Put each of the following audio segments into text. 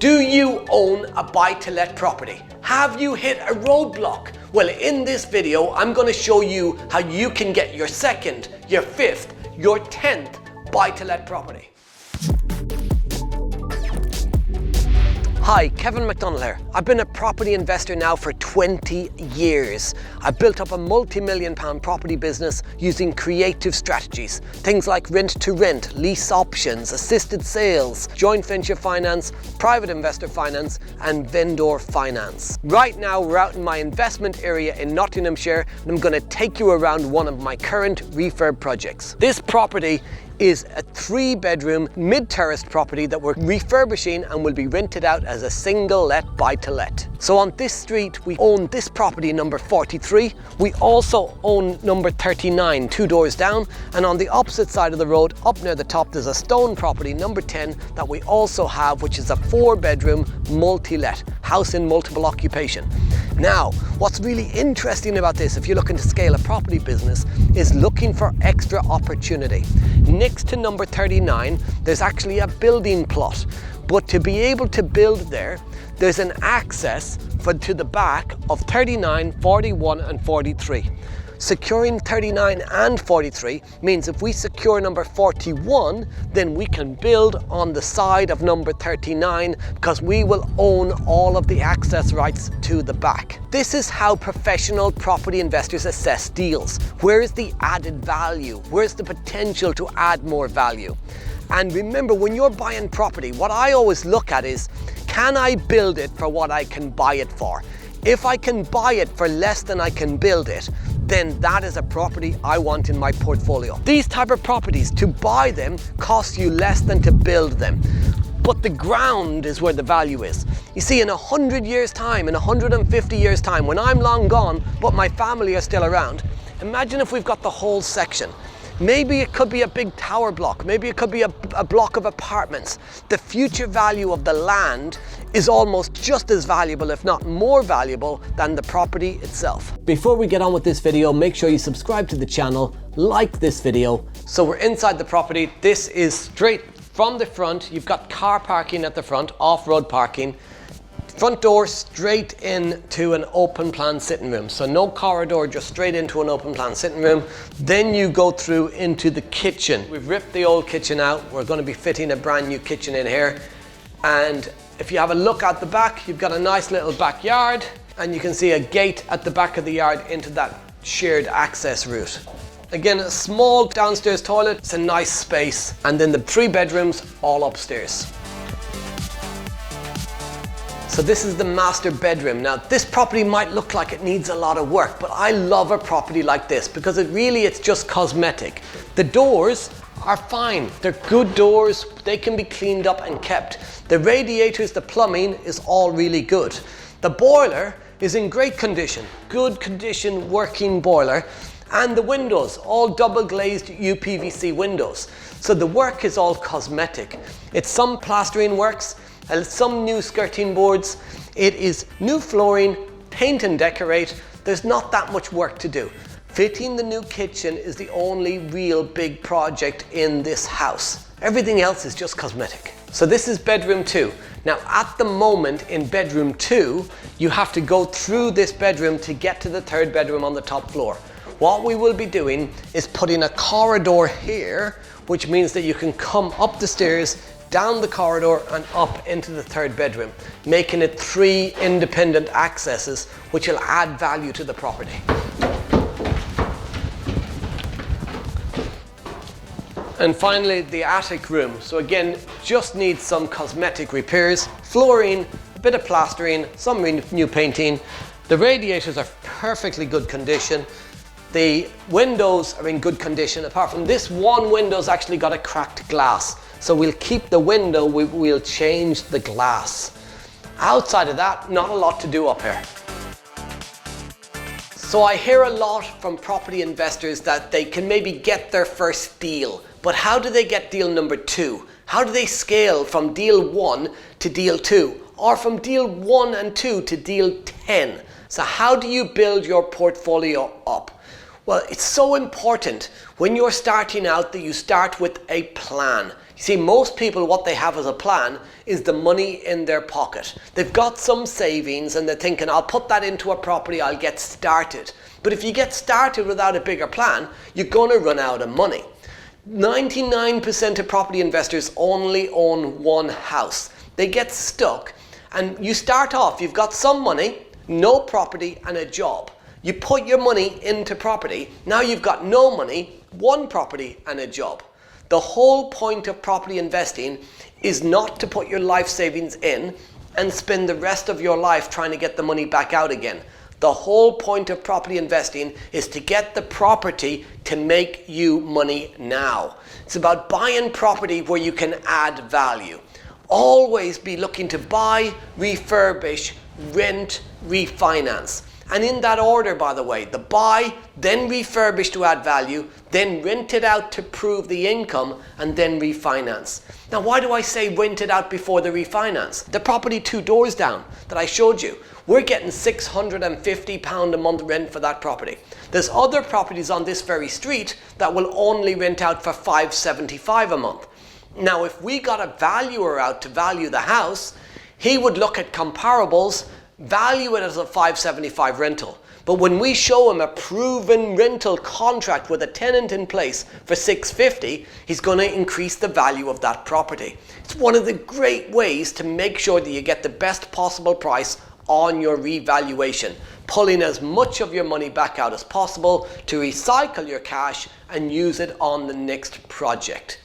Do you own a buy-to-let property? Have you hit a roadblock? Well, in this video, I'm going to show you how you can get your second, your fifth, your 10th buy-to-let property. Hi, Kevin McDonald here. I've been a property investor now for 20 years. I've built up a multi-million pound property business using creative strategies. Things like rent to rent, lease options, assisted sales, joint venture finance, private investor finance, and vendor finance. Right now, we're out in my investment area in Nottinghamshire, and I'm going to take you around one of my current refurb projects. This property is a 3-bedroom mid-terraced property that we're refurbishing and will be rented out as a single let buy-to-let. So on this street we own this property number 43. We also own number 39 2 doors down, and on the opposite side of the road up near the top there's a stone property number 10 that we also have, which is a 4-bedroom multi-let house in multiple occupation. Now, what's really interesting about this, if you're looking to scale a property business, is looking for extra opportunity. Next to number 39, there's actually a building plot. But to be able to build there, there's an access to the back of 39, 41 and 43. Securing 39 and 43 means if we secure number 41, then we can build on the side of number 39 because we will own all of the access rights to the back. This is how professional property investors assess deals. Where is the added value? Where's the potential to add more value? And remember, when you're buying property, what I always look at is, can I build it for what I can buy it for? If I can buy it for less than I can build it, then that is a property I want in my portfolio. These type of properties, to buy them, cost you less than to build them. But the ground is where the value is. You see, in 100 years' time, in 150 years' time, when I'm long gone, but my family are still around, imagine if we've got the whole section. Maybe it could be a big tower block. Maybe it could be a block of apartments. The future value of the land is almost just as valuable, if not more valuable, than the property itself. Before we get on with this video, make sure you subscribe to the channel, like this video. So we're inside the property. This is straight from the front. You've got car parking at the front, off-road parking. Front door straight into an open plan sitting room. So no corridor, just straight into an open plan sitting room. Then you go through into the kitchen. We've ripped the old kitchen out. We're going to be fitting a brand new kitchen in here. And if you have a look at the back, you've got a nice little backyard, and you can see a gate at the back of the yard into that shared access route. Again, a small downstairs toilet. It's a nice space. And then the 3 bedrooms all upstairs. So this is the master bedroom. Now, this property might look like it needs a lot of work, but I love a property like this because it's just cosmetic. The doors are fine. They're good doors. They can be cleaned up and kept. The radiators, the plumbing is all really good. The boiler is in great condition, good condition working boiler. And the windows, all double glazed UPVC windows. So the work is all cosmetic. It's some plastering works, some new skirting boards. It is new flooring, paint and decorate. There's not that much work to do. Fitting the new kitchen is the only real big project in this house. Everything else is just cosmetic. So this is bedroom 2. Now at the moment in bedroom 2, you have to go through this bedroom to get to the 3rd bedroom on the top floor. What we will be doing is putting a corridor here, which means that you can come up the stairs, down the corridor and up into the 3rd bedroom, making it 3 independent accesses, which will add value to the property. And finally, the attic room. So again, just needs some cosmetic repairs, flooring, a bit of plastering, some new painting. The radiators are perfectly good condition. The windows are in good condition. Apart from this one window's actually got a cracked glass. So we'll keep the window, we'll change the glass. Outside of that, not a lot to do up here. So I hear a lot from property investors that they can maybe get their first deal, but how do they get deal number 2? How do they scale from deal 1 to deal 2? Or from deal 1 and 2 to deal 10? So how do you build your portfolio up? Well, it's so important when you're starting out that you start with a plan. You see, most people, what they have as a plan is the money in their pocket. They've got some savings and they're thinking, I'll put that into a property, I'll get started. But if you get started without a bigger plan, you're going to run out of money. 99% of property investors only own one house. They get stuck, and you start off, you've got some money, no property and a job. You put your money into property, now you've got no money, one property and a job. The whole point of property investing is not to put your life savings in and spend the rest of your life trying to get the money back out again. The whole point of property investing is to get the property to make you money now. It's about buying property where you can add value. Always be looking to buy, refurbish, rent, refinance. And in that order, by the way, the buy, then refurbish to add value, then rent it out to prove the income, and then refinance. Now, why do I say rent it out before the refinance? The property 2 doors down that I showed you, we're getting £650 a month rent for that property. There's other properties on this very street that will only rent out for £575 a month. Now, if we got a valuer out to value the house, he would look at comparables, value it as a £575 rental. But when we show him a proven rental contract with a tenant in place for £650, he's going to increase the value of that property. It's one of the great ways to make sure that you get the best possible price on your revaluation, pulling as much of your money back out as possible to recycle your cash and use it on the next project.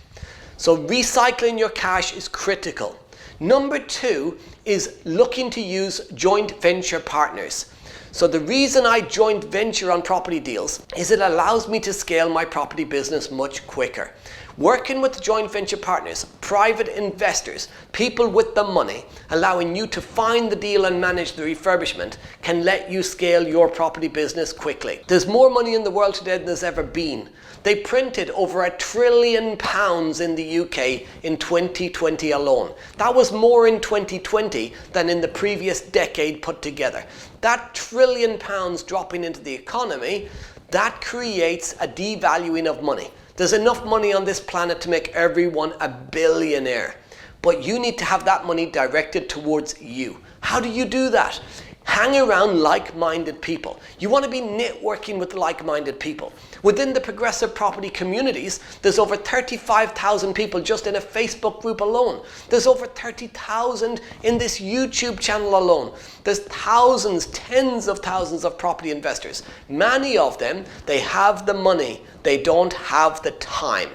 So recycling your cash is critical. Number 2 is looking to use joint venture partners. So the reason I joint venture on property deals is it allows me to scale my property business much quicker. Working with joint venture partners, private investors, people with the money, allowing you to find the deal and manage the refurbishment can let you scale your property business quickly. There's more money in the world today than there's ever been. They printed over £1 trillion in the UK in 2020 alone. That was more in 2020 than in the previous decade put together. That £1 trillion dropping into the economy, that creates a devaluing of money. There's enough money on this planet to make everyone a billionaire. But you need to have that money directed towards you. How do you do that? Hang around like-minded people. You want to be networking with like-minded people. Within the progressive property communities, there's over 35,000 people just in a Facebook group alone. There's over 30,000 in this YouTube channel alone. There's thousands, tens of thousands of property investors. Many of them, they have the money, they don't have the time.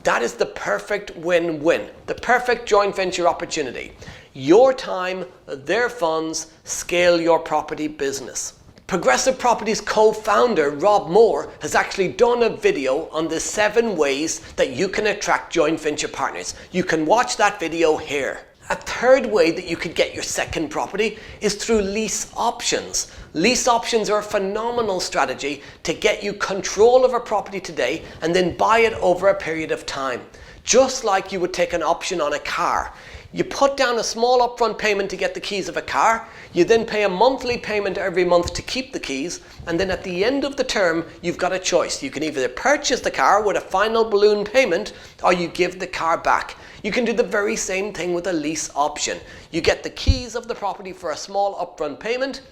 That is the perfect win-win, the perfect joint venture opportunity. Your time, their funds, scale your property business. Progressive Properties co-founder Rob Moore has actually done a video on the 7 ways that you can attract joint venture partners. You can watch that video here. A third way that you could get your second property is through lease options. Lease options are a phenomenal strategy to get you control of a property today and then buy it over a period of time. Just like you would take an option on a car. You put down a small upfront payment to get the keys of a car, you then pay a monthly payment every month to keep the keys, and then at the end of the term, you've got a choice. You can either purchase the car with a final balloon payment, or you give the car back. You can do the very same thing with a lease option. You get the keys of the property for a small upfront payment.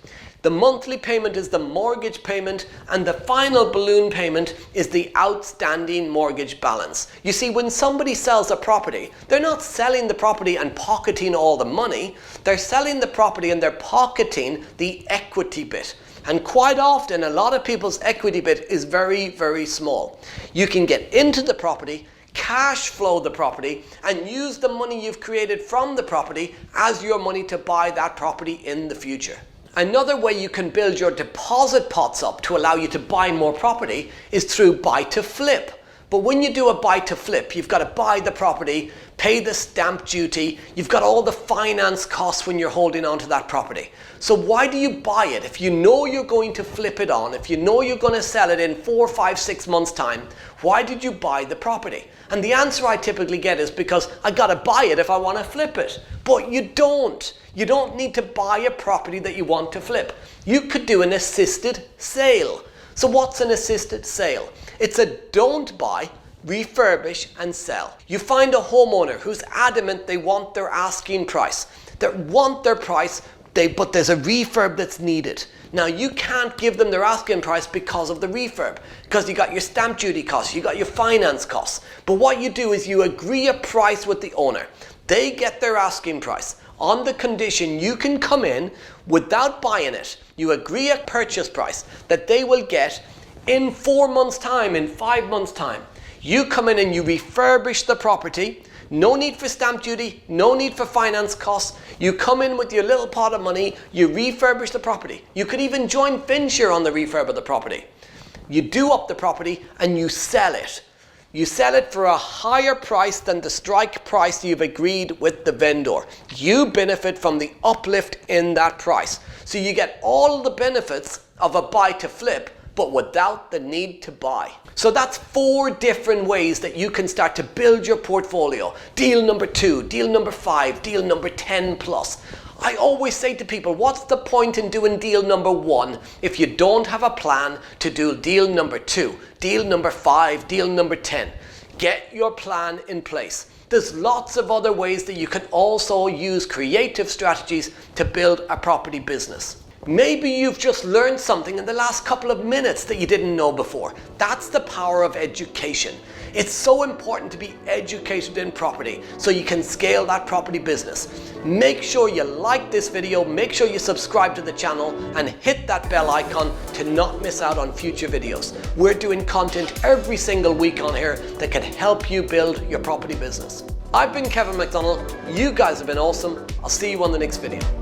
The monthly payment is the mortgage payment, and the final balloon payment is the outstanding mortgage balance. You see, when somebody sells a property, they're not selling the property and pocketing all the money. They're selling the property and they're pocketing the equity bit. And quite often, a lot of people's equity bit is very, very small. You can get into the property, cash flow the property, and use the money you've created from the property as your money to buy that property in the future. Another way you can build your deposit pots up to allow you to buy more property is through buy to flip. But when you do a buy to flip, you've got to buy the property, pay the stamp duty, you've got all the finance costs when you're holding on to that property. So why do you buy it? If you know you're going to flip it on, if you know you're going to sell it in 4, 5, 6 months time, why did you buy the property? And the answer I typically get is because I got to buy it if I want to flip it. But you don't. You don't need to buy a property that you want to flip. You could do an assisted sale. So what's an assisted sale? It's a don't buy, refurbish and sell. You find a homeowner who's adamant they want their asking price. They want their price, but there's a refurb that's needed. Now you can't give them their asking price because of the refurb, because you got your stamp duty costs, you got your finance costs. But what you do is you agree a price with the owner. They get their asking price on the condition you can come in without buying it. You agree a purchase price that they will get in 4 months' time, in 5 months' time. You come in and you refurbish the property. No need for stamp duty, no need for finance costs. You come in with your little pot of money, you refurbish the property. You could even join Fincher on the refurb of the property. You do up the property and you sell it. You sell it for a higher price than the strike price you've agreed with the vendor. You benefit from the uplift in that price. So you get all the benefits of a buy to flip, but without the need to buy. So that's 4 different ways that you can start to build your portfolio. Deal number 2, deal number 5, deal number 10 plus. I always say to people, what's the point in doing deal number 1 if you don't have a plan to do deal number 2, deal number 5, deal number 10? Get your plan in place. There's lots of other ways that you can also use creative strategies to build a property business. Maybe you've just learned something in the last couple of minutes that you didn't know before. That's the power of education. It's so important to be educated in property so you can scale that property business. Make sure you like this video, make sure you subscribe to the channel and hit that bell icon to not miss out on future videos. We're doing content every single week on here that can help you build your property business. I've been Kevin McDonald. You guys have been awesome. I'll see you on the next video.